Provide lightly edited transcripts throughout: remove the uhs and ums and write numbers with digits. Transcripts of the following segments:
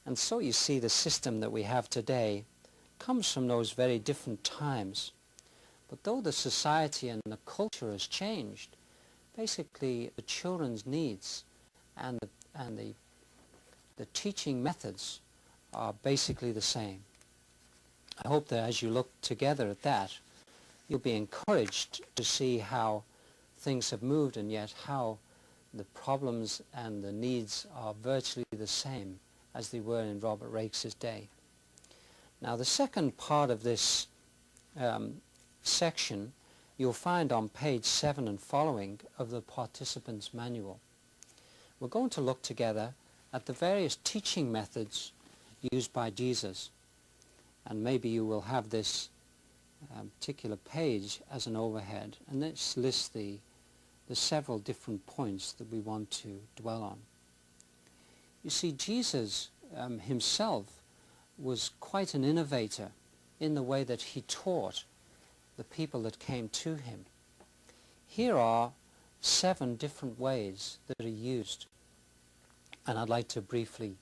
And so you see the system that we have today comes from those very different times. But though the society and the culture has changed, basically the children's needs and the teaching methods are basically the same. I hope that as you look together at that, you'll be encouraged to see how things have moved, and yet how the problems and the needs are virtually the same as they were in Robert Raikes's day. Now, the second part of this section you'll find on page 7 and following of the participants' manual. We're going to look together at the various teaching methods used by Jesus, and maybe you will have this particular page as an overhead, and this lists the several different points that we want to dwell on. You see, Jesus himself was quite an innovator in the way that he taught the people that came to him. Here are 7 different ways that are used, and I'd like to briefly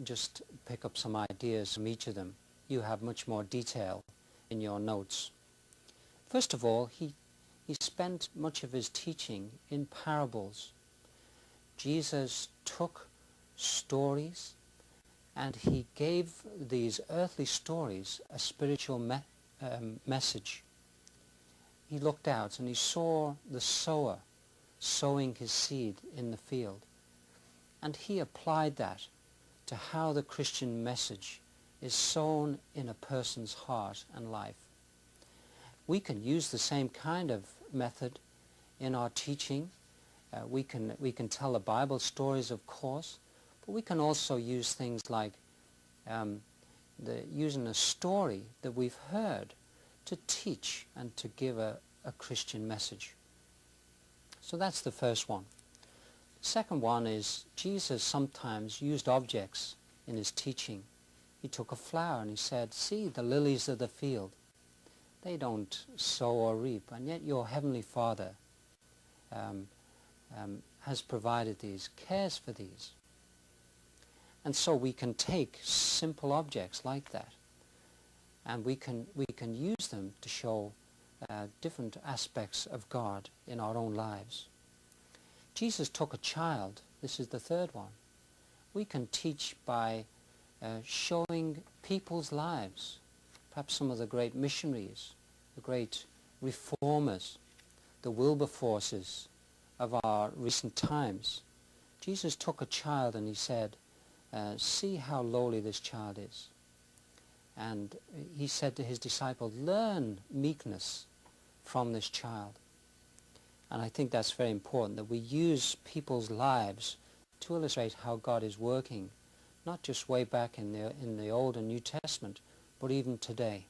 just pick up some ideas from each of them. You have much more detail in your notes. First of all, he spent much of his teaching in parables. Jesus took stories and he gave these earthly stories a spiritual message. He looked out and he saw the sower sowing his seed in the field, and he applied that to how the Christian message is sown in a person's heart and life. We can use the same kind of method in our teaching. We can tell the Bible stories, of course, but we can also use things like using a story that we've heard to teach and to give a Christian message. So that's the first one. The second one is Jesus sometimes used objects in his teaching. He took a flower and he said, "See the lilies of the field. They don't sow or reap, and yet your heavenly Father has provided these, cares for these." And so we can take simple objects like that, and we can use them to show different aspects of God in our own lives. Jesus took a child. This is the third one. We can teach by showing people's lives, perhaps some of the great missionaries, the great reformers, the Wilberforces of our recent times. Jesus took a child and he said, "See how lowly this child is." And he said to his disciples, "Learn meekness from this child." And I think that's very important, that we use people's lives to illustrate how God is working, not just way back in the Old and New Testament, but even today.